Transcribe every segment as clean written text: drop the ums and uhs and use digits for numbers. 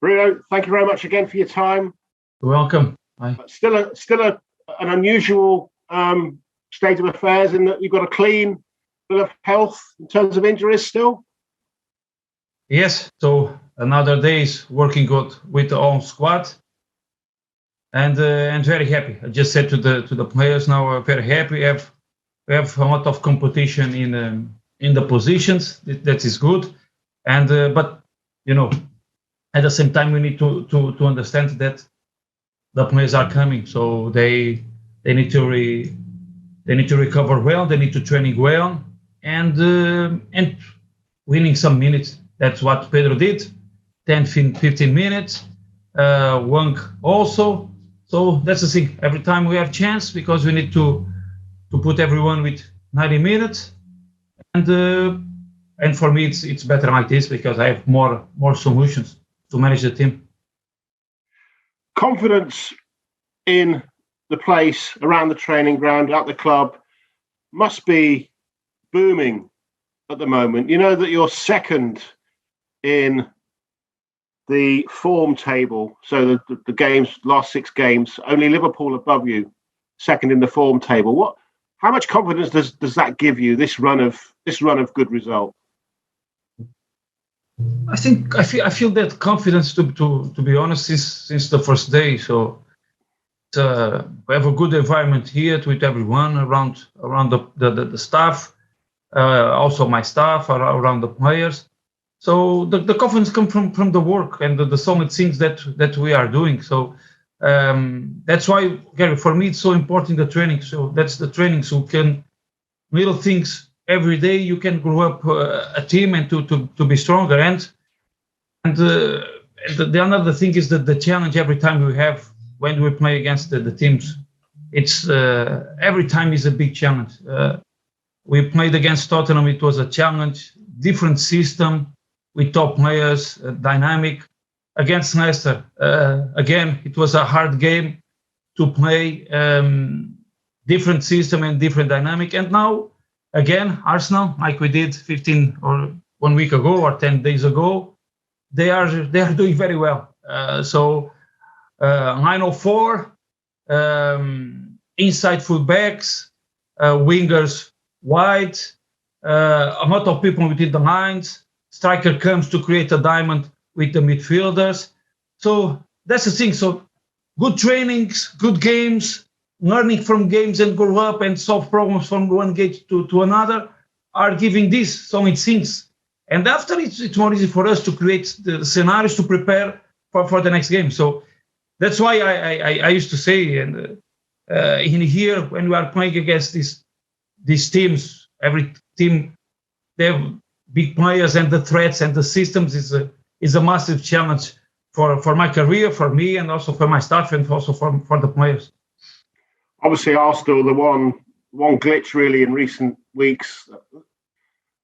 Bruno, thank you very much again for your time. You're welcome. Bye. Still an unusual state of affairs in that you've got a clean bill of health in terms of injuries still. Yes, so another day is working good with the own squad, and very happy. I just said to the players now, we're very happy. We have a lot of competition in the positions. That is good, and but at the same time we need to understand that the players are coming, so they need to recover well. They need to training well, and winning some minutes. That's what Pedro did, 10, 15 minutes. Wang also. So that's the thing. Every time we have chance, because we need to put everyone with 90 minutes, and for me it's better like this because I have more solutions to manage the team. Confidence in the place, around the training ground, at the club, must be booming at the moment. You know that you're second in the form table. So the games, last 6 games, only Liverpool above you, second in the form table. How much confidence does that give you, this run of good result? I think I feel that confidence to be honest since the first day. So we have a good environment here with everyone around the staff, also my staff around the players. So the confidence comes from the work and the solid things that we are doing. So that's why, Gary, for me it's so important the training. So that's the training. So little things every day you can grow up a team and to be stronger. And the another thing is that the challenge every time we have when we play against the teams, it's every time is a big challenge. We played against Tottenham. It was a challenge, different system with top players, dynamic. Against Leicester, again, it was a hard game to play, different system and different dynamic. And now, again, Arsenal, like we did 15 or 1 week ago or 10 days ago, they are doing very well. So 904, inside fullbacks, wingers wide, a lot of people within the lines. Striker comes to create a diamond with the midfielders. So that's the thing. So good trainings, good games, learning from games and grow up and solve problems from one game to another are giving this solid things. And after it's more easy for us to create the scenarios to prepare for the next game. So that's why I used to say, and in here when we are playing against these teams, every team, they have big players, and the threats and the systems is a massive challenge for my career, for me, and also for my staff, and also for the players. Obviously, Arsenal, the one glitch really in recent weeks,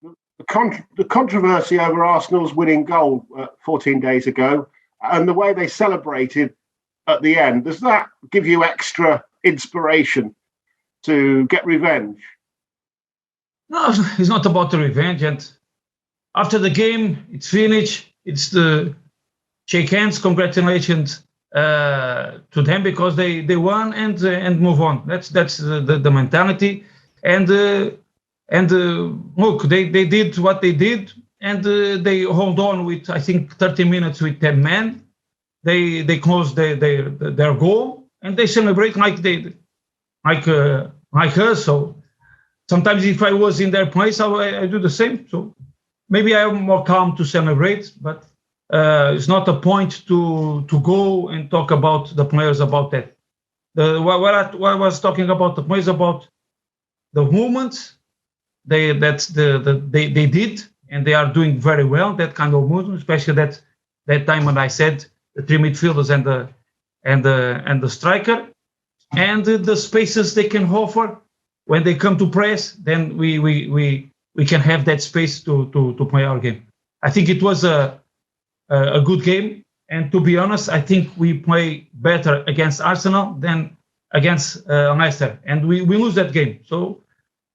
the controversy over Arsenal's winning goal 14 days ago, and the way they celebrated at the end. Does that give you extra inspiration to get revenge? No, it's not about the revenge. And after the game, it's finished. It's the shake hands, congratulations to them because they won and move on. That's the mentality. And look, they did what they did, and they hold on with, I think, 30 minutes with 10 men. They close their goal and they celebrate like us. So sometimes if I was in their place, I do the same. So maybe I am more calm to celebrate, but it's not a point to go and talk about the players about that. What I was talking about the players about the movement they did, and they are doing very well that kind of movement, especially that time when I said the 3 midfielders and the striker, and the spaces they can offer when they come to press. Then we can have that space to play our game. I think it was a good game, and to be honest, I think we play better against Arsenal than against Leicester, and we lose that game. So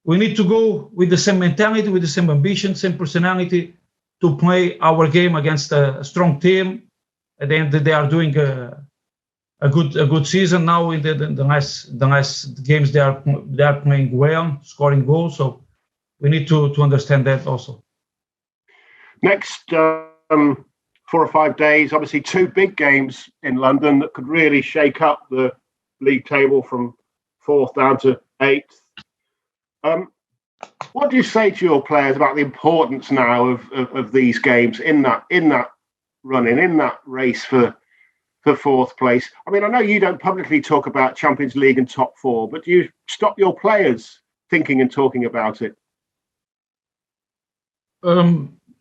we need to go with the same mentality, with the same ambition, same personality to play our game against a strong team, At the end, they are doing a good season now. In the nice games, they are playing well, scoring goals. So we need to understand that also. Next 4 or 5 days, obviously 2 big games in London that could really shake up the league table from 4th down to 8th. What do you say to your players about the importance now of these games in that running, in that race for 4th place? I mean, I know you don't publicly talk about Champions League and top 4, but do you stop your players thinking and talking about it?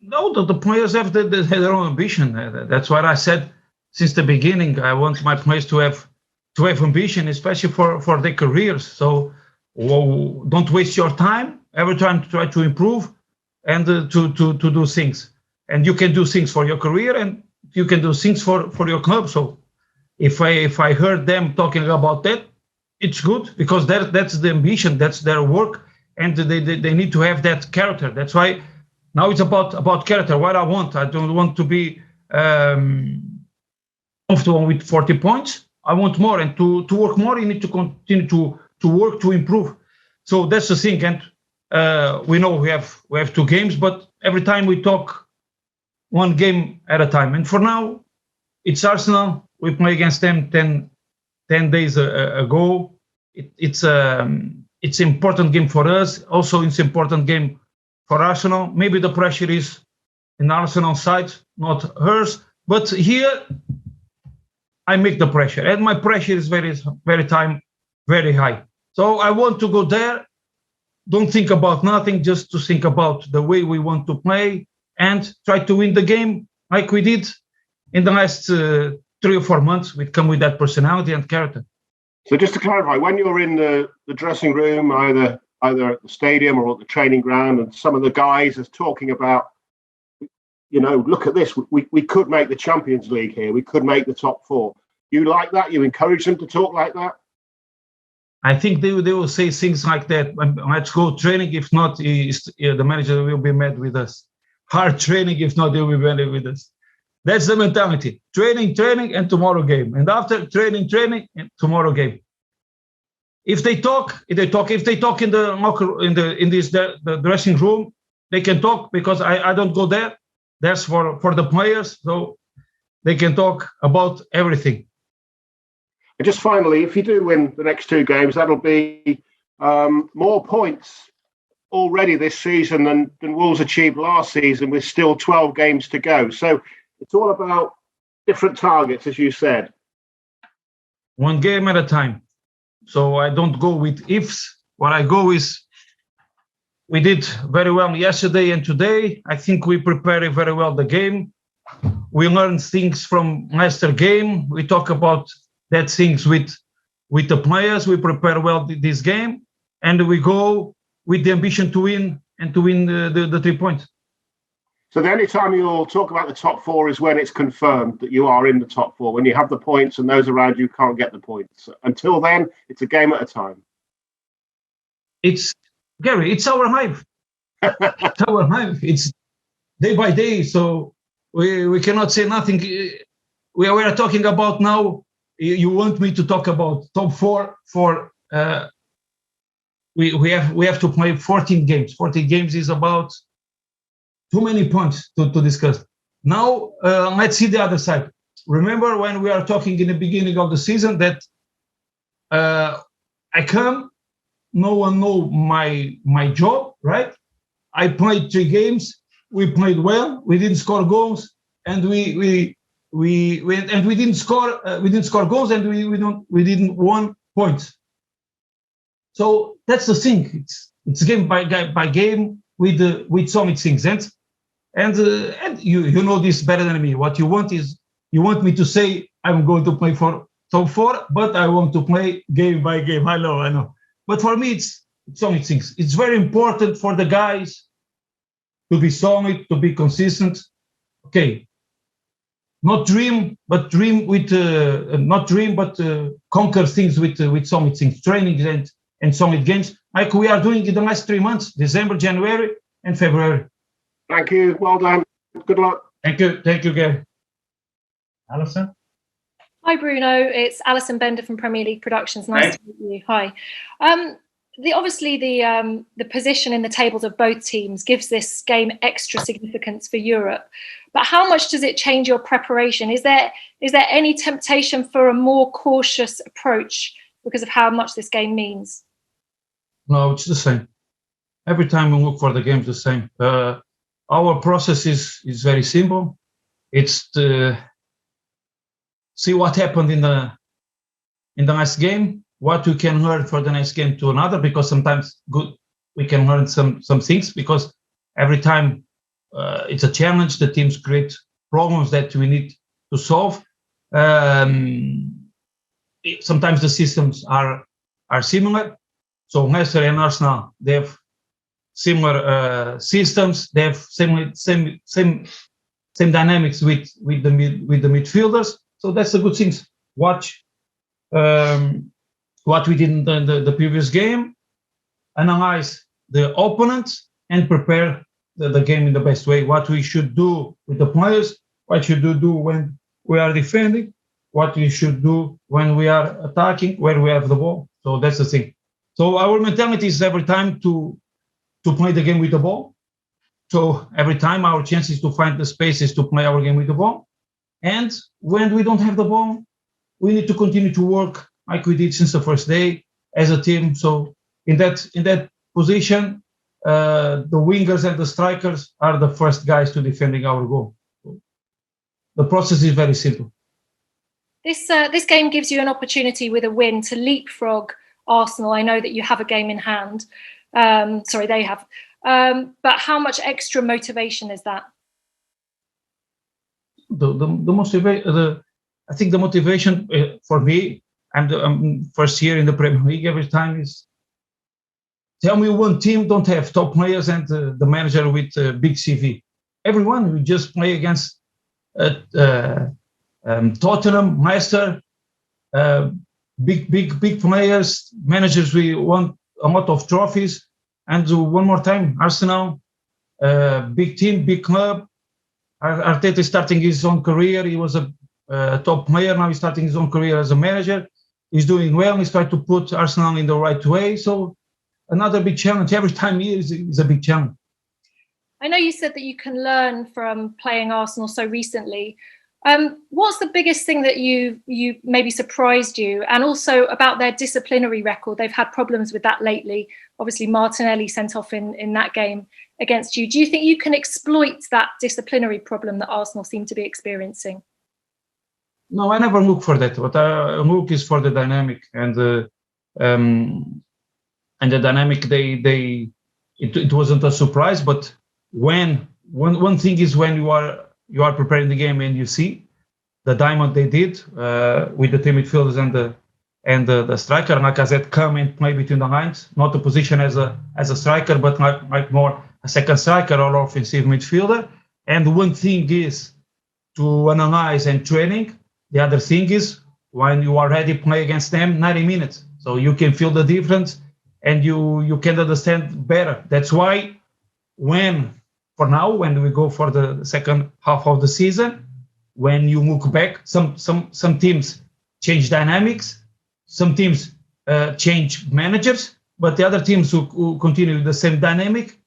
No, the players have their own ambition. That's what I said since the beginning. I want my players to have ambition, especially for their careers. So don't waste your time. Every time to try to improve and to do things. And you can do things for your career, and you can do things for your club. So if I heard them talking about that, it's good, because that's the ambition, that's their work, and they need to have that character. That's why now it's about character. What I don't want to be comfortable with 40 points. I want more, and to work more, you need to continue to work to improve. So that's the thing. And we know we have 2 games, but every time we talk 1 game at a time. And for now, it's Arsenal. We play against them 10 days ago. It's an important game for us. Also, it's an important game for Arsenal.Maybe the pressure is in Arsenal side, not hers. But here, I make the pressure, and my pressure is very high. So I want to go there. Don't think about nothing, just to think about the way we want to play and try to win the game like we did in the last 3 or 4 months. We come with that personality and character. So just to clarify, when you're in the dressing room, either at the stadium or at the training ground, and some of the guys are talking about, look at this, we could make the Champions League here, we could make the top 4. You like that? You encourage them to talk like that? I think they will say things like that. Let's go training. If not, the manager will be mad with us. Hard training. If not, they will be mad with us. That's the mentality. Training, and tomorrow game. And after training, and tomorrow game. If they talk. If they talk in the locker, the dressing room, they can talk, because I don't go there. That's for the players, so they can talk about everything. And just finally, if you do win the next 2 games, that'll be more points already this season than Wolves achieved last season, with still 12 games to go. So it's all about different targets, as you said. 1 game at a time. So I don't go with ifs. What I go is, we did very well yesterday and today. I think we prepared very well the game. We learned things from Leicester game. We talk about that things with the players. We prepare well this game, and we go with the ambition to win, and to win the 3 points. So the only time you'll talk about the top 4 is when it's confirmed that you are in the top 4, when you have the points and those around you can't get the points. Until then, it's a game at a time. It's Gary, it's our life. It's our life. It's day by day. So we cannot say nothing. We are talking about now. You want me to talk about top 4 for we have to play 14 games. 14 games is about too many points to discuss. Now let's see the other side. Remember when we are talking in the beginning of the season that I come, no one know my job, right? I played 3 games. We played well. We didn't score goals, and we didn't score goals, and we didn't won points. So that's the thing. It's game by game with so many things, and you know this better than me. What you want is, you want me to say I'm going to play for top 4, but I want to play game by game. I know. But for me, it's so many things. It's very important for the guys to be solid, to be consistent. Okay, not dream, but conquer things with so many things, trainings and so many games, like we are doing in the last 3 months: December, January, and February. Thank you. Well done. Good luck. Thank you, Gary. Alison? Hi, Bruno. It's Alison Bender from Premier League Productions. Nice to meet you. Hi. Obviously, the position in the tables of both teams gives this game extra significance for Europe. But how much does it change your preparation? Is there any temptation for a more cautious approach because of how much this game means? No, it's the same. Every time we look for the game, it's the same. Our process is very simple. It's to see what happened in the next game, what we can learn for the next game to another, because sometimes we can learn some things, because every time it's a challenge, the teams create problems that we need to solve. Sometimes the systems are similar. So Leicester and Arsenal, they have similar systems. They have same dynamics with the midfielders. So that's a good thing. Watch what we did in the previous game, analyze the opponent, and prepare the game in the best way. What we should do with the players, what should we do when we are defending, what we should do when we are attacking, where we have the ball. So that's the thing. So our mentality is every time to play the game with the ball. So every time our chance is to find the spaces to play our game with the ball. And when we don't have the ball, we need to continue to work like we did since the first day as a team. So in that position, the wingers and the strikers are the first guys to defending our goal. So the process is very simple. This game gives you an opportunity with a win to leapfrog Arsenal. I know that you have a game in hand. They have. But how much extra motivation is that? I think the motivation for me, I'm first year in the Premier League every time, is tell me one team don't have top players and the manager with big CV. Everyone, we just play against Tottenham, Leicester, big players, managers. We won a lot of trophies, and one more time, Arsenal, big team, big club. Arteta is starting his own career. He was a top player. Now he's starting his own career as a manager. He's doing well. He's trying to put Arsenal in the right way. So another big challenge. Every time he is a big challenge. I know you said that you can learn from playing Arsenal so recently. What's the biggest thing that you maybe surprised you? And also about their disciplinary record. They've had problems with that lately. Obviously, Martinelli sent off in that game against you. Do you think you can exploit that disciplinary problem that Arsenal seem to be experiencing? No, I never look for that. What I look is for the dynamic, and the dynamic. It wasn't a surprise, but when one thing is when you are preparing the game and you see the diamond they did with the three midfielders and the striker, and like I said, come and play between the lines, not a position as a striker, but like more a second striker or offensive midfielder. And one thing is to analyze and training. The other thing is when you are ready to play against them 90 minutes. So you can feel the difference and you can understand better. That's why when we go for the second half of the season, when you look back, some teams change dynamics, some teams change managers, but the other teams who continue the same dynamic,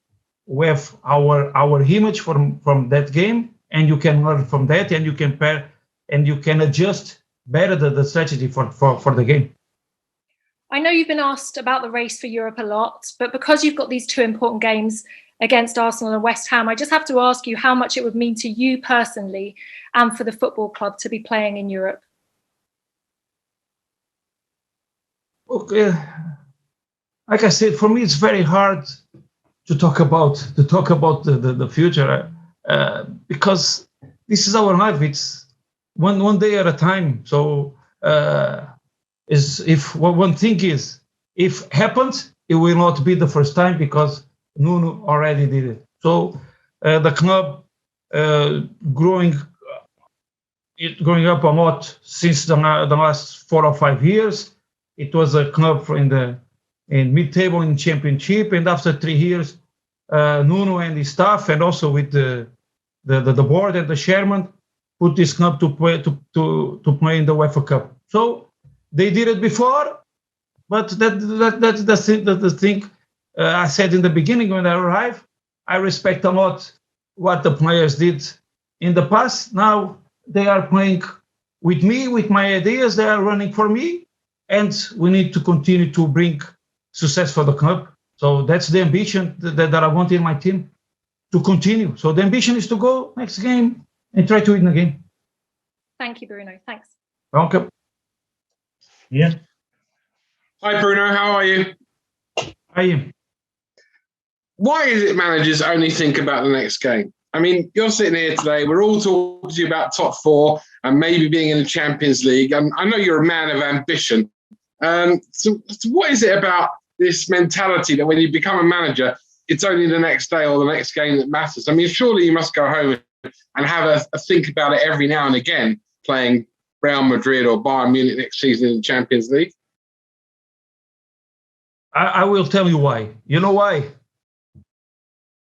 we have our image from that game, and you can learn from that, and you can pair, and you can adjust better the strategy for the game. I know you've been asked about the race for Europe a lot, but because you've got these two important games against Arsenal and West Ham, I just have to ask you how much it would mean to you personally and for the football club to be playing in Europe. Okay, like I said, for me it's very hard to talk about the future because this is our life. It's one day at a time. So one thing is, if happens, it will not be the first time because Nuno already did it. So the club growing up a lot since the last 4 or 5 years. It was a club in mid-table in Championship, and after 3 years, Nuno and his staff, and also with the board and the chairman, put this club to play in the UEFA Cup. So they did it before, but that's the thing. I said in the beginning when I arrived, I respect a lot what the players did in the past. Now they are playing with me, with my ideas. They are running for me, and we need to continue to bring success for the club. So that's the ambition that I want in my team, to continue. So the ambition is to go next game and try to win the game. Thank you, Bruno. Thanks. Welcome. Yeah. Hi, Bruno. How are you? I am. Why is it managers only think about the next game? I mean, you're sitting here today. We're all talking to you about top four and maybe being in the Champions League. And I know you're a man of ambition. So what is it about this mentality that when you become a manager, it's only the next day or the next game that matters? I mean, surely you must go home and have a think about it every now and again, playing Real Madrid or Bayern Munich next season in the Champions League. I will tell you why. You know why?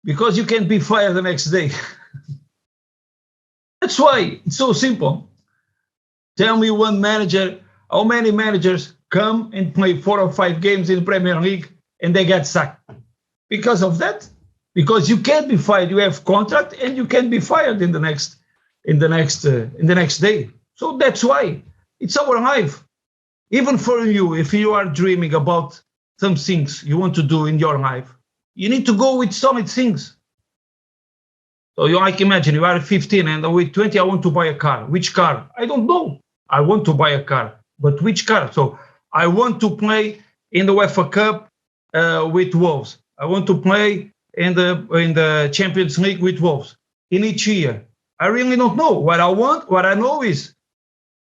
Because you can be fired the next day. That's why. It's so simple. Tell me one manager, how many managers come and play 4 or 5 games in the Premier League and they get sacked? Because of that. Because you can't be fired. You have contract and you can be fired in the next day. So that's why. It's our life. Even for you, if you are dreaming about some things you want to do in your life, you need to go with solid things. So you like imagine you are 15 and with 20 I want to buy a car. Which car? I don't know. I want to buy a car, but which car? So I want to play in the UEFA Cup with Wolves. I want to play in the Champions League with Wolves in each year. I really don't know what I want. What I know is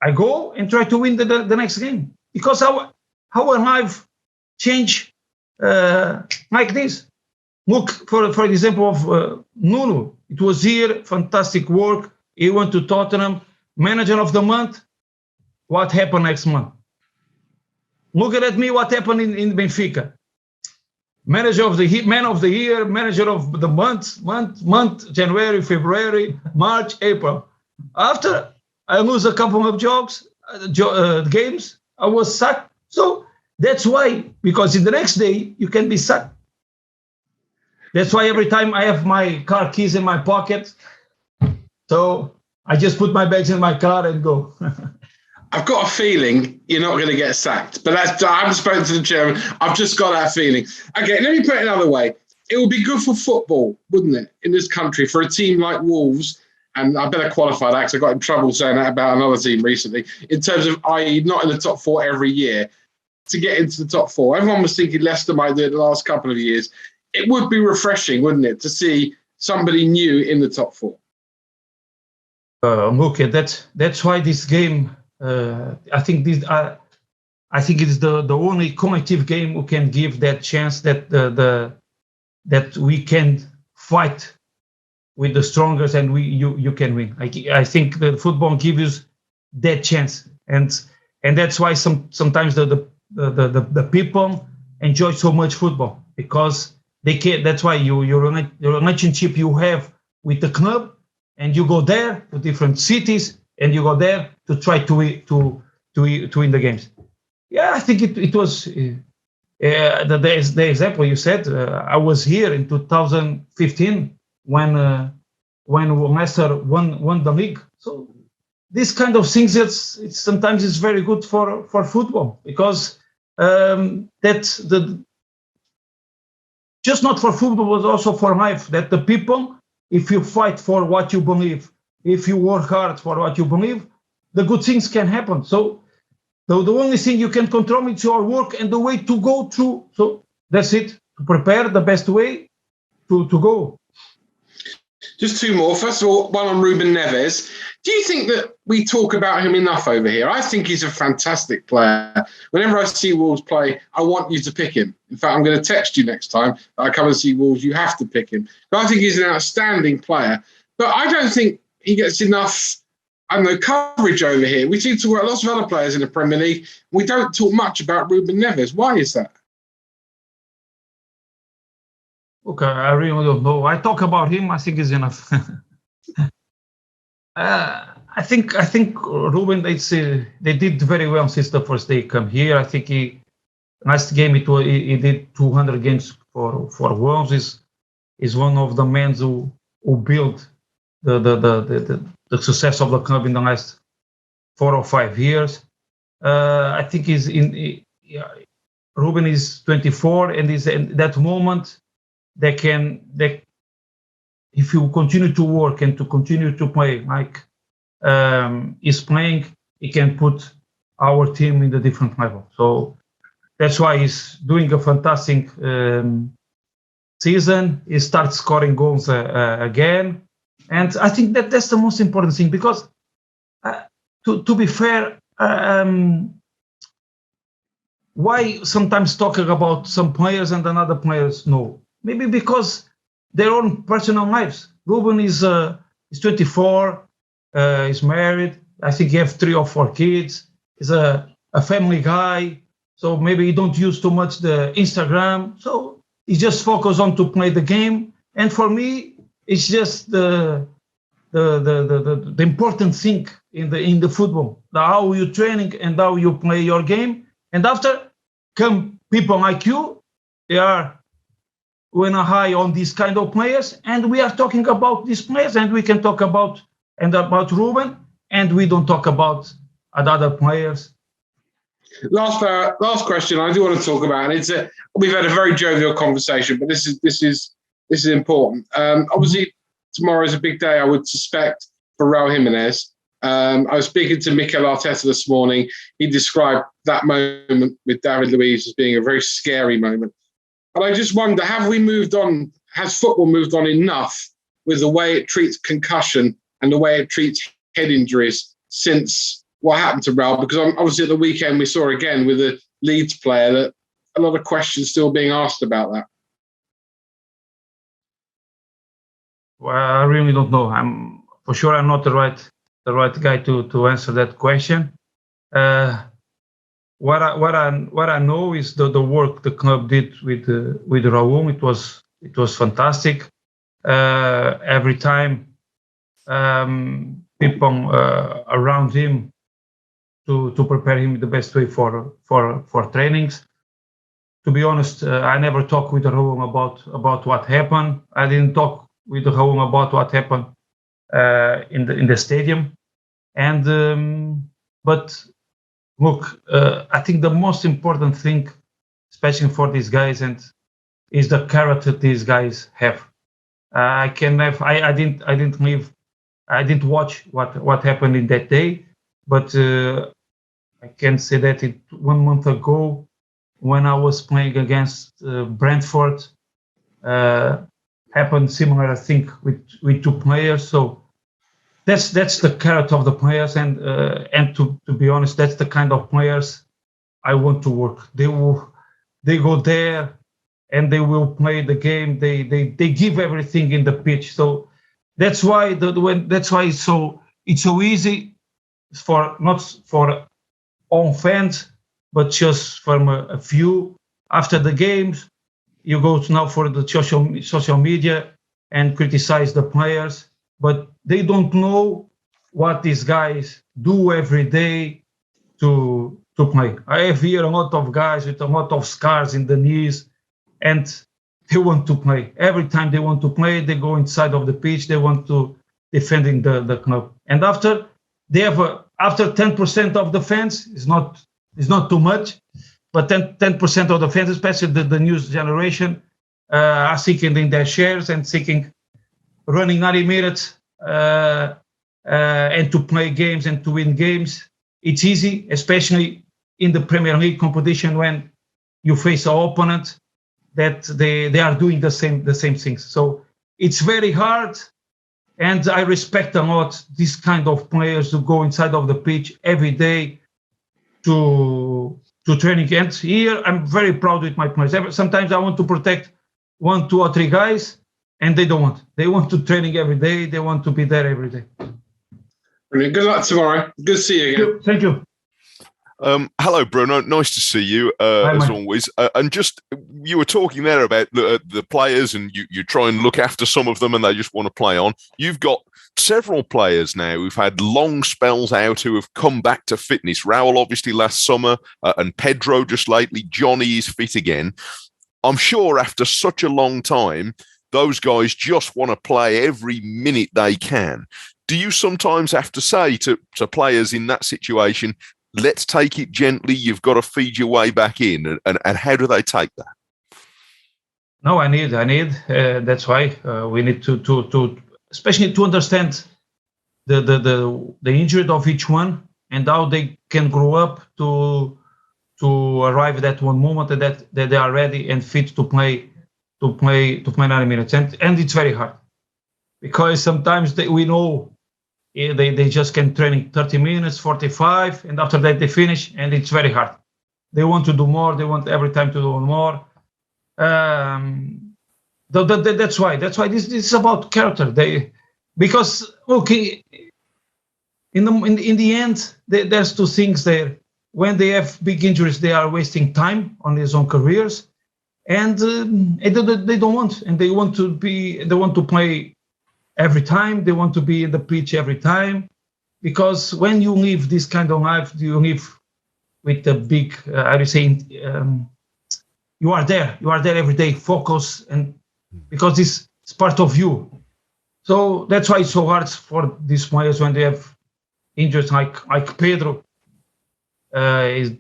I go and try to win the next game, because our life change like this. Look for example of Nuno. It was here, fantastic work. He went to Tottenham, manager of the month. What happened next month? Look at me, what happened in Benfica. Manager of the man of the year, manager of the month, January, February, March, April. After I lose a couple of games, I was sacked. So that's why, because in the next day you can be sacked. That's why every time I have my car keys in my pocket, so I just put my bags in my car and go. I've got a feeling you're not going to get sacked, but I haven't spoken to the chairman. I've just got that feeling. Okay, let me put it another way. It would be good for football, wouldn't it, in this country, for a team like Wolves, and I better qualify that because I got in trouble saying that about another team recently, in terms of, i.e., not in the top 4 every year, to get into the top 4. Everyone was thinking Leicester might do it the last couple of years. It would be refreshing, wouldn't it, to see somebody new in the top 4? Okay, that's why this game. I think it is the only collective game who can give that chance that that we can fight with the strongest and you can win. I think the football gives you that chance, and that's why sometimes the people enjoy so much football, because they can. That's why your relationship you have with the club, and you go there to different cities. And you go there to try to win the games. Yeah, I think it was the example you said. I was here in 2015 when Leicester won the league. So this kind of things, it's sometimes it's very good for football, because that's just not for football, but also for life. That the people, if you fight for what you believe, if you work hard for what you believe, the good things can happen. So the only thing you can control is your work and the way to go through. So that's it, to prepare the best way to go. Just 2 more. First of all, one on Ruben Neves. Do you think that we talk about him enough over here? I think he's a fantastic player. Whenever I see Wolves play, I want you to pick him. In fact, I'm going to text you next time that I come and see Wolves. You have to pick him. But I think he's an outstanding player. But I don't think he gets enough, coverage over here. We seem to work lots of other players in the Premier League. We don't talk much about Ruben Neves. Why is that? Okay, I really don't know. I talk about him. I think it's enough. I think Ruben, they did very well since the first day come here. I think last game he did 200 games for Wolves. Is one of the men who built the success of the club in the last 4 or 5 years. I think Ruben is 24, and is in that moment if you continue to work and to continue to play like he's playing, he can put our team in a different level. So that's why he's doing a fantastic season. He starts scoring goals again, and I think that's the most important thing, because to be fair, why sometimes talking about some players and another players no? Maybe because their own personal lives. Ruben is 24, is married. I think he has 3 or 4 kids. He's a family guy, so maybe he don't use too much the Instagram. So he just focus on to play the game. And for me, it's just the important thing in the football, how you training and how you play your game. And after come people like you, they are high on these kind of players, and we are talking about these players, and we can talk about Ruben, and we don't talk about other players. Last question I do want to talk about, and we've had a very jovial conversation, but this is important. Obviously, tomorrow is a big day, I would suspect, for Raul Jimenez. I was speaking to Mikel Arteta this morning. He described that moment with David Luiz as being a very scary moment. And I just wonder, have we moved on? Has football moved on enough with the way it treats concussion and the way it treats head injuries since what happened to Raul? Because obviously at the weekend we saw again with the Leeds player that a lot of questions still being asked about that. Well, I really don't know. I'm not the right guy to answer that question. What I know is the work the club did with Raul. It was fantastic. Every time people around him to prepare him the best way for trainings. To be honest, I never talked with Raul about what happened. I didn't talk with Raul about what happened in the stadium. And but look, I think the most important thing, especially for these guys, is the character these guys have. I didn't watch what happened in that day, but I can say that 1 month ago, when I was playing against Brentford, happened similar, I think, with 2 players. So that's the character of the players, and to be honest, that's the kind of players I want to work. They go there and they will play the game. They give everything in the pitch. So that's why it's so easy not for all fans, but just from a few. After the games, you go now for the social media and criticize the players, but they don't know what these guys do every day to play. I have here a lot of guys with a lot of scars in the knees, and they want to play. Every time they want to play, they go inside of the pitch. They want to defending the club. And after 10% of the fans, is not too much, but 10% of the fans, especially the new generation, are seeking in their shares and seeking running 90 minutes and to play games and to win games. It's easy, especially in the Premier League competition, when you face an opponent that they are doing the same things. So it's very hard, and I respect a lot this kind of players who go inside of the pitch every day to training. And here I'm very proud with my players. Sometimes I want to protect 1, 2, or 3 guys, and they don't want. They want to training every day. They want to be there every day. Brilliant. Good luck tomorrow. Good to see you again. Thank you. Hello, Bruno. Nice to see you, as always. And just, you were talking there about the players, and you try and look after some of them, and they just want to play on. You've got several players now who've had long spells out who have come back to fitness. Raul, obviously, last summer, and Pedro just lately. Johnny is fit again. I'm sure after such a long time, those guys just want to play every minute they can. Do you sometimes have to say to players in that situation, let's take it gently, you've got to feed your way back in, and how do they take that? No, I need. That's why we need to especially to understand the injury of each one and how they can grow up to arrive at that one moment that they are ready and fit to play 90 minutes, and it's very hard because sometimes we know they just can train 30 minutes, 45, and after that they finish, and it's very hard. They want to do more. They want every time to do more. That's why this is about character. Because in the end, there's two things there. When they have big injuries, they are wasting time on their own careers, and they don't want, and they want to play every time. They want to be in the pitch every time, because when you live this kind of life, you live with a big, you are there every day, focus, and because this is part of you. So that's why it's so hard for these players when they have injuries like Pedro, is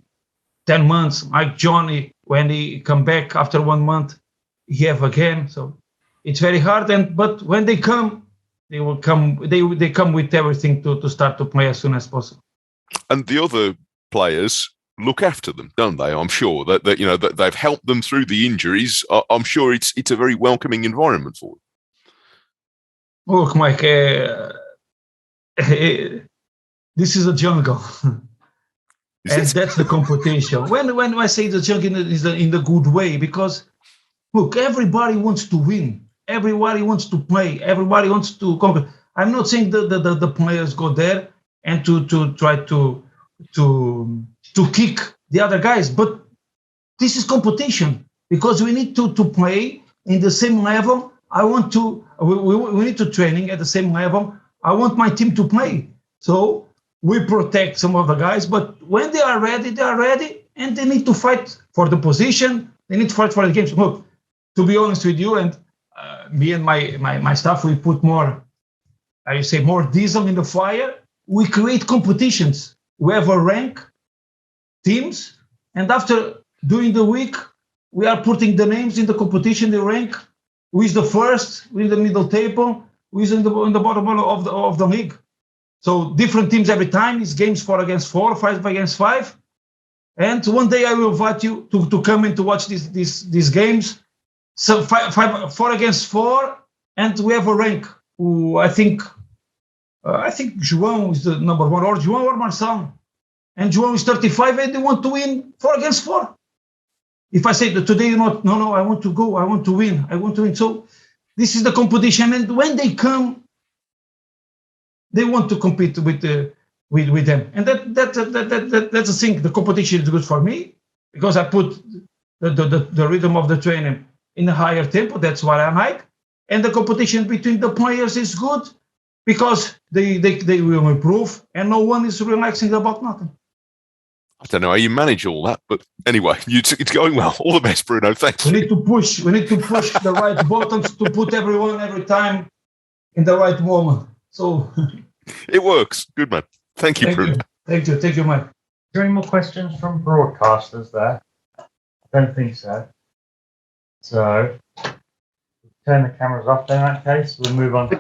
10 months, like Johnny, when he come back after 1 month, he have again. So it's very hard, but when they come, they will come. They come with everything to start to play as soon as possible. And the other players look after them, don't they? I'm sure that they've helped them through the injuries. I'm sure it's a very welcoming environment for them. Look, Mike, this is a jungle, and that's the competition. When I say the jungle is in the good way, because look, everybody wants to win. Everybody wants to play. Everybody wants to conquer. I'm not saying the players go there and to try to kick the other guys, but this is competition because we need to play in the same level. We need to training at the same level. I want my team to play. So we protect some of the guys, but when they are ready, and they need to fight for the position. They need to fight for the games. Look, to be honest with you, and me and my staff, we put more diesel in the fire. We create competitions. We have a rank teams, and after during the week, we are putting the names in the competition, the rank, who is the first, who is the middle table, who is in the bottom of the league. So different teams every time. It's games 4 against 4, 5 against 5. And one day I will invite you to come in to watch these games. So 4 against 4, and we have a rank. Who I think João is the number 1, or João or Marcelo. And João is 35, and they want to win 4 against 4. If I say that today, no, I want to go, I want to win. So this is the competition, and when they come, they want to compete with them, and that's the thing. The competition is good for me because I put the rhythm of the training in a higher tempo. That's what I like, and the competition between the players is good because they will improve, and no one is relaxing about nothing. I don't know how you manage all that, but anyway, it's going well. All the best, Bruno. Thanks. We need to push the right buttons to put everyone every time in the right moment. So it works. Good man. Thank you, Bruno. Thank you, Mike. Are there any more questions from broadcasters there? I don't think so. So turn the cameras off then in that case. We'll move on.